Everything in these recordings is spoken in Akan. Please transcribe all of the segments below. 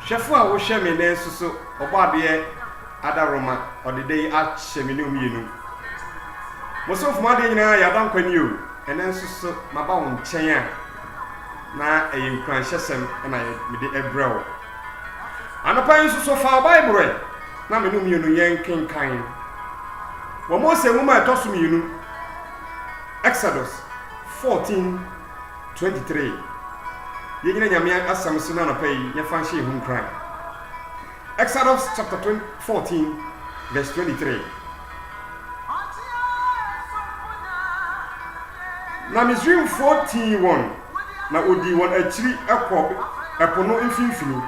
hwefo a wo hwe me ne susu obade adaroma odede a hye me ne omienu mosofu ma de nyina ya dan kwani o ene susu maba wo nchen a na eyinkran hyesem na me de ebrel anopa susu fa bible na me ne omienu yen kenkan wo mo se nwuma etoso mienu Exodus 14:23 Yegina nyame asam so na no pay ye fa hye hu kran Exodus chapter 14 verse 23 Na Misrim 41 na odi won achiri ekọ epono mfimfini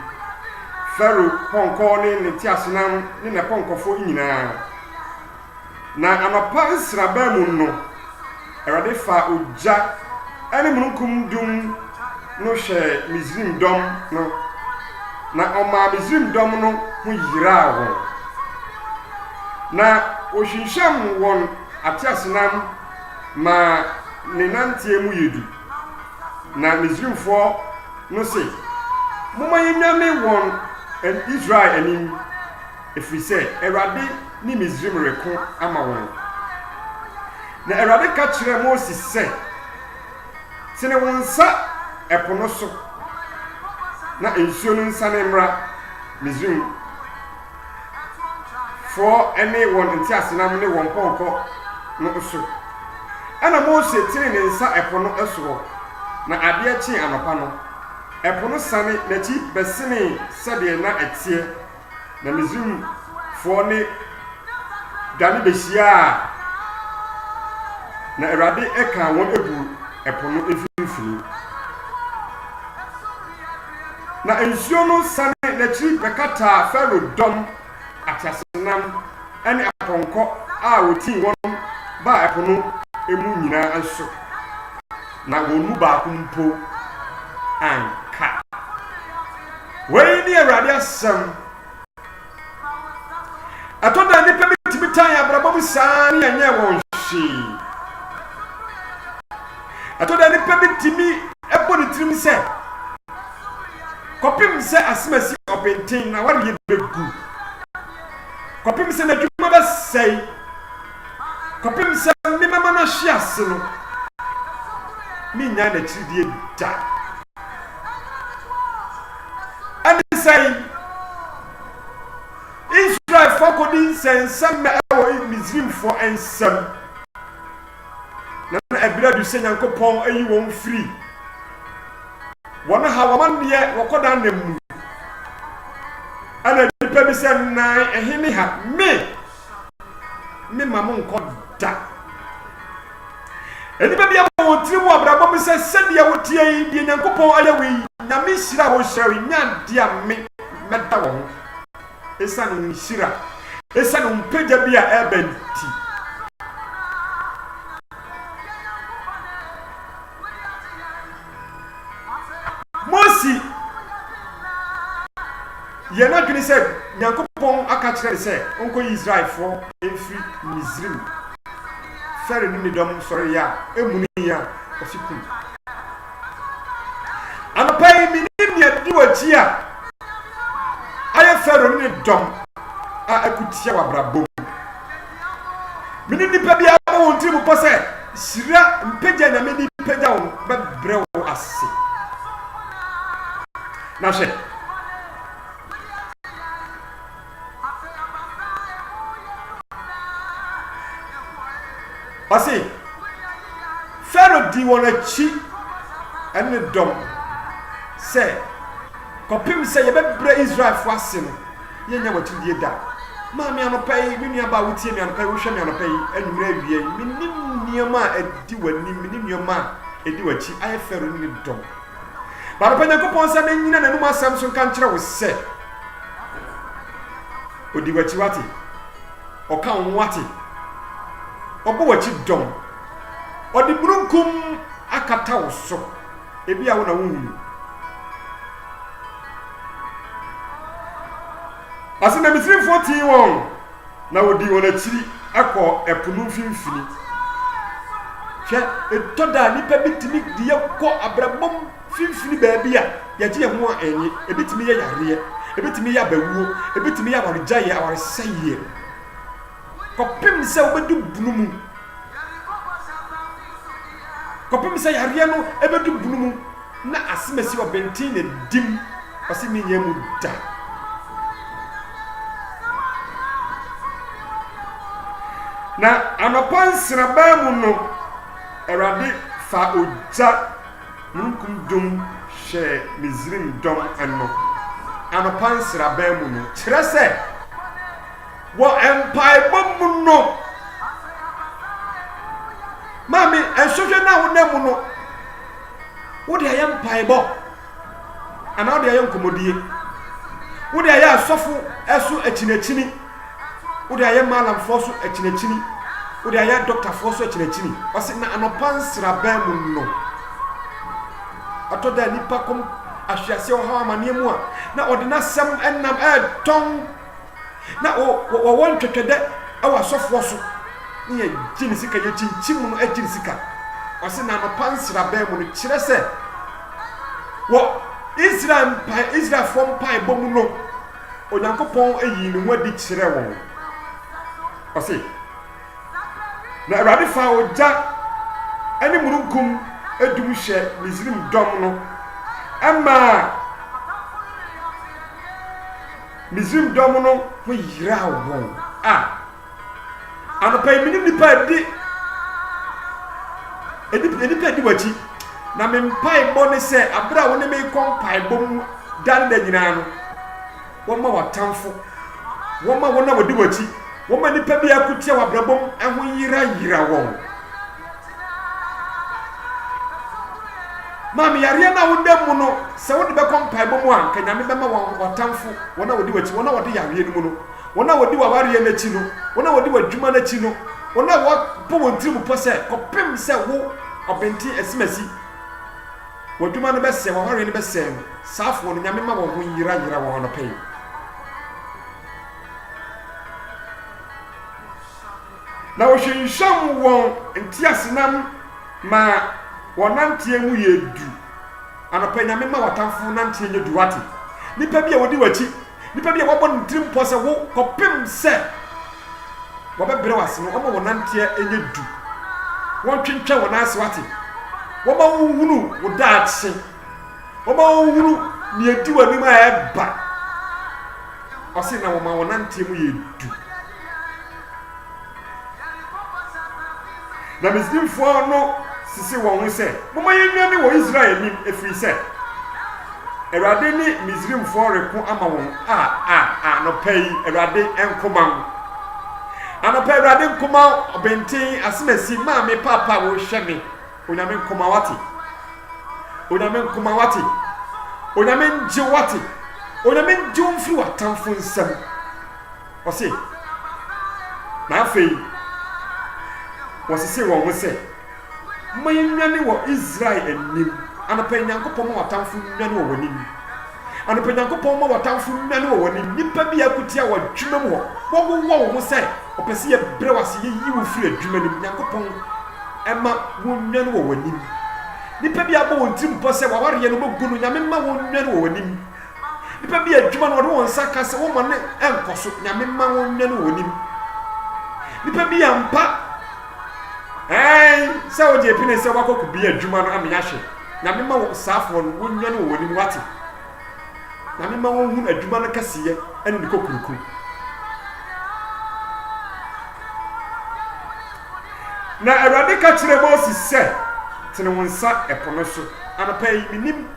Pharaoh ponko ne tiasenam ne ne ponkofo nyina na anapa nsraba mu no Erade fa oja ene munkum dum no hye Misrim dom no na oma Misrim dom no hu yira wo na ohwinhwam won atiasenam ma ne nantie mu yedu na Misrimfo no se moma ynyame won en Israel anim efrise Erade ni Misrim reko ama won na Erade ka kire Moses se sene wonsa epono so na ensuo no nsa ne mra Misrim for ene won ntiasenam ne won ponko no so ana Moses tiri ne nsa epono eso na ade achi anopa no epono sane na chi besene sede na etie na Misrim for ne dane behia na Erade eka won ebu epono efifini na ensuo no sane na chi bekata Pharaoh dom atiasenam ene aponko a woti won ba epono emu nyina anso na wonu ba kumpo anka we ni Erade asem atoda ni pe bitimitan ya brabo sane anye won hwi atoda ni pe bitimi ebodi trim se kopim se asmasi opentin na wari begu kopim se na dwuma ba sei kopim se mi mama na hwiase no mi nya na chidie da and say Israel fokodi sensem na ewo Misrim for ensem na ebira du se Nyankopon ayi won free wona ha waman de wokoda namu ana nipa bi se nan ehini ha me mamon koda enipa bi amon tirimu abrabo bi se sedia wotie yi de Nyankopon ayawi na me hira wo hirawi nya dia me meda wo esa no hira esa no mpagya bi a ebenti Mosi yena dwene se Nyankopon aka kire se onko Israel for efri Misrim Pharaoh ni dom sori ya emuni ya osiku anapai minim ya diwachi a aye Pharaoh ni dom a akutia wabrabom minim ni pa bia mo ntiri mo pose sira mpagya na me ni pagya wo bebre wo ase na she Asi Pharaoh di wona chi ene dom se kopim se ye bebre Israel fo ase no ye nya watidie da ma me anopai mi nua ba wotie me anopai wo hwe me anopai enwura awie minim nioma edi wani minim nioma edi wachi aye Pharaoh ni dom ba pa Nyankopon se me nyina nanum asam so kan kire wo se odi wachi wati oka won wati obo wachi dom odi brunkum akata wo so ebi a wo na wo asina Misrim 41 na odi won achiri akọ epunu finfini hwe etoda nipa bitimi de yakọ abrabom finfini baabi a yaje ye ho enye ebitimi ye yare ebetimi ya bawuo ebetimi ya warigyaye awaresaye kopem se obedu bunumu kopem se yare no ebedu bunumu na asemasi obenti na dim osimi nyemu da na anopan sraba mu no Awurade fa oja munkum dum hye Misrim dom ano anopan sraba mu no kyerɛ sɛ wo empire bom no mami enhwehwe na wo namu no wo de ayɛ empire bo ana wo de ayɛ nkomodie wo de ayɛ asɔfo ɛso akyinachini wo de ayɛ malamfo so akyinachini wo de ayɛ doctorfo so akyinachini ɔse na anopan sraba mu no atoda nipa kom ahwiase wo hawa mane mu a na ɔde na sem enam ton na wo won twetwede awa asɔfo so ne yɛ gini sika yɛ kyinkyim no agini sika ɔse na anopan sraba mu no kyerɛ sɛ wo Israel from pai bomu no Onyankopɔn ayi ne wadi kyerɛ wɔn ɔse na Awurade fa ogya ani mununkum edum hye Misrim dom no ama Misrim dom no ho yira wɔn anopa minim nipa di edipa di wachi na me mpai bo ne sɛ abra wo ne me kon pai bom dan da nyina no woma watamfo woma wona wodi wachi woma nipa bi akutia wabrabom ɛho yira wɔn mami yare na wo dem mu no sɛ wo de be kon pai bom a ka nyame bema watamfo wona wodi wachi wona wodi yare no mu no wona wodi waware na chi no wona wodi wadwuma na chi no wona wo po wontirim po sɛ kopem sɛ wo obenti esimasi wadwuma no bɛsɛ waware no bɛsɛ saafo no nyame ma wo ho yira wo no pɛi na wo hwehwam won ntiasenam ma wonantie mu yedu anopa nyame ma watamfo nantie nyedu wate nipa bi a wodi wachi nipa bi a wabɔ ntrim po sɛ wo kopem sɛ wabɛbrɛ wase no ɔma wonantie enyedu won twentwa wonase wate woba wunu wodaakye woba wunu ne edi wani ma eba ɔse na wo ma wonantie mu yedu na Misrimfo no sisi wɔn ho sɛ moma yennuane wɔ Israel nim efiri sɛ Awurade ni Misrimfo reko ama wɔn no pɛi Awurade enkomam anopa Awurade nkoma obenten asemasi ma me papa wo hwɛ me onyame nkoma wate onyame nkoma wate onyame nje wate onyame nje mfiri watamfo nsam ɔse na afei wɔsese wɔn ho sɛ mayennuane wɔ Israel anim anopa Nyankopɔn ma watamfo nnuane wɔ wɔnim anopa Nyankopɔn ma watamfo nnuane wɔ wɔnim nipa bi akutia wɔ adwuma mu hɔ wɔwɔ ho sɛ ɔpɛsɛ yɛ brɛ wase yɛ wo firi adwuma nim Nyankopɔn ɛma wonnuane wɔ wɔnim nipa bi abɔ wɔn tirim pɔ sɛ waware yɛ no bogu no nyame ma wonnuane wɔ wɔnim nipa bi adwuma no wɔde wɔn nsa ka sɛ wɔma ne ɛnkɔ so nyame ma wonnuane wɔ wɔnim nipa bi ampa sɛ wogye pine sɛ wakɔ kubi adwuma no ame yahwe nyame ma wo saafo no wonnuane wɔ wɔnim wate nyame ma wɔn hu adwuma no kɛseɛ ɛne ne kokuruku na Awurade ka kyerɛ Moses sɛ tene wo nsa ɛpo no so anopa yi minim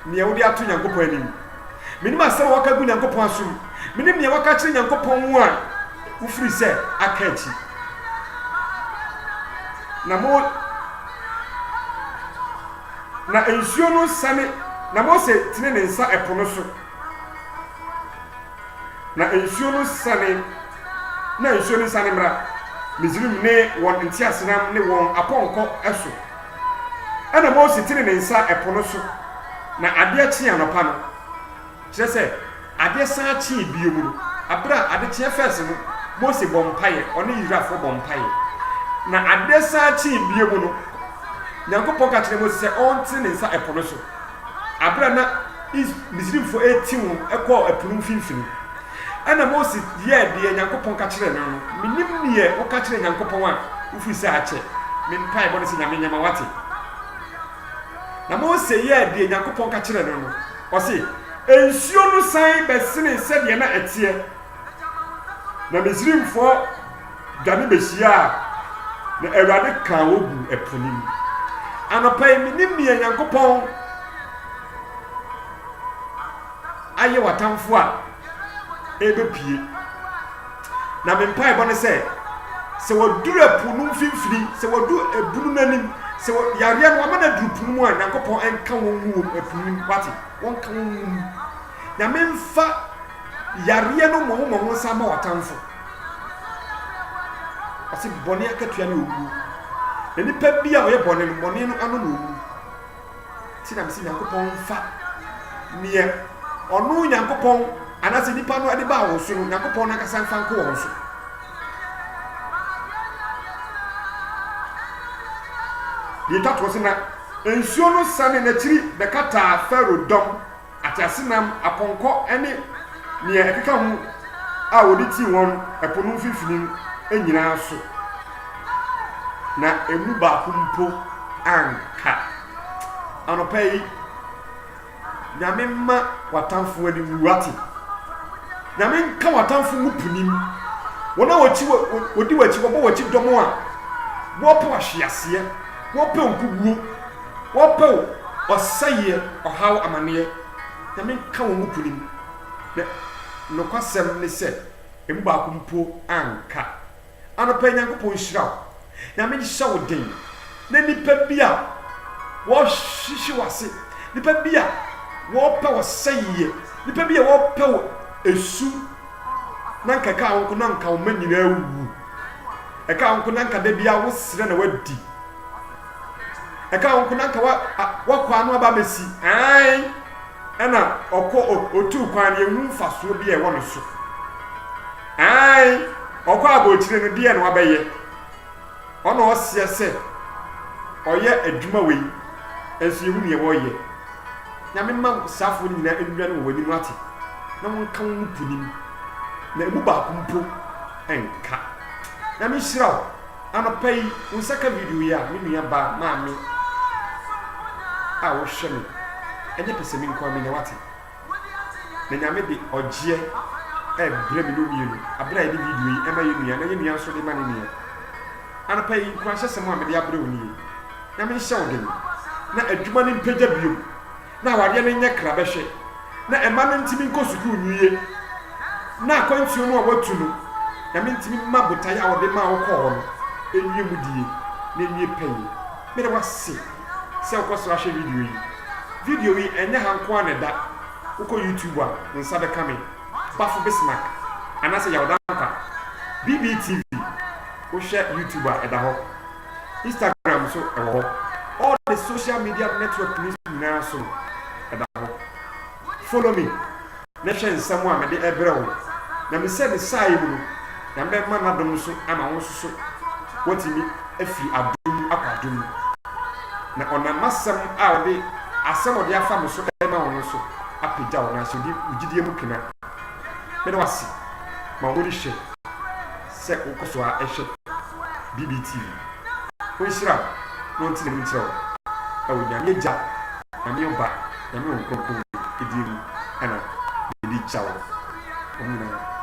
nea wode ato Nyankopɔn anim minim asɛm waka gu Nyankopɔn asom minim nea waka kyerɛ Nyankopɔn ho a wofiri sɛ aka akyi na nsuo no sane na Mose tene ne nsa ɛpo no so na nsuo no sane mmra Misrim ne won ntiasenam ne won apɔnkɔ ɛso ɛna Mose tene ne nsa ɛpo no so na ade akye anopa no kyerɛ sɛ ade san akye bio mu no abra ade kye fɛs no Mose bɔ mpae ɔne Israelfo bɔ mpae na ade san akye bio mu no Nyankopɔn ka kyerɛ Mose sɛ ɔnte ne nsa ɛpo no so abra na is Misrimfo 18 ekọ epunum finfini ana Moses ye de Nyankopɔn ka kire no minim ne o ka kire Nyankopɔn a ufi se ache me mpai bo ne se nyame nyama wate na Moses ye de Nyankopɔn ka kire no o se ensuo no san besene se de na etie na Misrimfo dane behia na Awurade kan ogu epunim anopai minim ne Nyankopɔn aye watamfo a ebepie na me mpai bo ne se woduru apunu mfimfiri se wodu ebunu nanim se yare no amana duru punu mu a Nyankopɔn enka won wu apunu wate won ka won na me mfa yare no mo sama watamfo ase bone akatua ne owu na nipa bia wo ye bone no ano no owu ti na me se Nyankopɔn mfa niye onu Nyankopɔn anase nipa no ade ba wo so Nyankopɔn na kasa mfa nko wo so di tatwo se na ensuo no sane na chiri de kata Pharaoh dom atasenam aponko ene ne ekeka hu a wodi ti won eponu fifini enyina so na emu ba kumpo anka anopai nyame ma watamfo ani wuwate nyame nka watamfo mu punim wona wodi wachi wo wachi domo a wo po ahwease wo pe nkuguo wo pe osaye ohaw amane nyame nka wo mu punim na no kwasem ne se emu ba kumpo anka anopa Nyankopɔn hyira nyame hyɛ wo den na nipa bia wo hwehwe wase nipa bia wo pa wo saye nipa bia wo pa wo esu na nkaka wo na nka wo manyina awu eka wo na nka da bia wo sire na wadi eka wo na nka wa kwa no aba mesi ai ena otu kwan ye hu faso bia e wo no so ai okwa abotire no die no wabeye ono osie se oye adwuma wei enso yehu ne wo ye nyame ma safo ni na enwa no wani mu ate na won kan mu punim na emu ba kumpo enka nyame hyira anopai unsaka video ya me nua ba maami a wo hwe me enye pese mi nko mi na wate na nyame de ogye bre mi no mienu abra ide video yi ema yenua na yenua so de ma ne ne anopai kwa hye semo a me de abra oni nyame hyɛ wo den na adwuma ne mpagya biom na wade ne nya kra behwe na ema no ntimi nko sukuu nyiye na akwantuo no a watu no nyame ntimi ma botae a wode ma wo kɔ no enwie mu die na enwie pɛyi me de wase sɛ wo so ahwɛ video yi enya hanko aneda wo kɔ YouTube a nsa be kame Bafo Bismarck anase yawdanka BBTV wo hwɛ YouTube a ɛda hɔ Instagram so ɛwɔ hɔ all the social media network now so ɛda hɔ follow me na hwɛ nsɛm a mede ɛbrɛ wo na me sɛ de sai mu na me ma na dom so ama wo so watimi afiri adom akwadom na ona masɛm a wode asɛm wode afa me so ɛma wo no so apagya wo na so di ugidie mu kena me de wase ma wo de hwɛ sɛ wo koso a ɛhwɛ BBTV wo hyira no ntine mu kyerɛ wo ɛwo nyame gya nyame oba nyame wo nkronkron edimu ana edi chawo omuna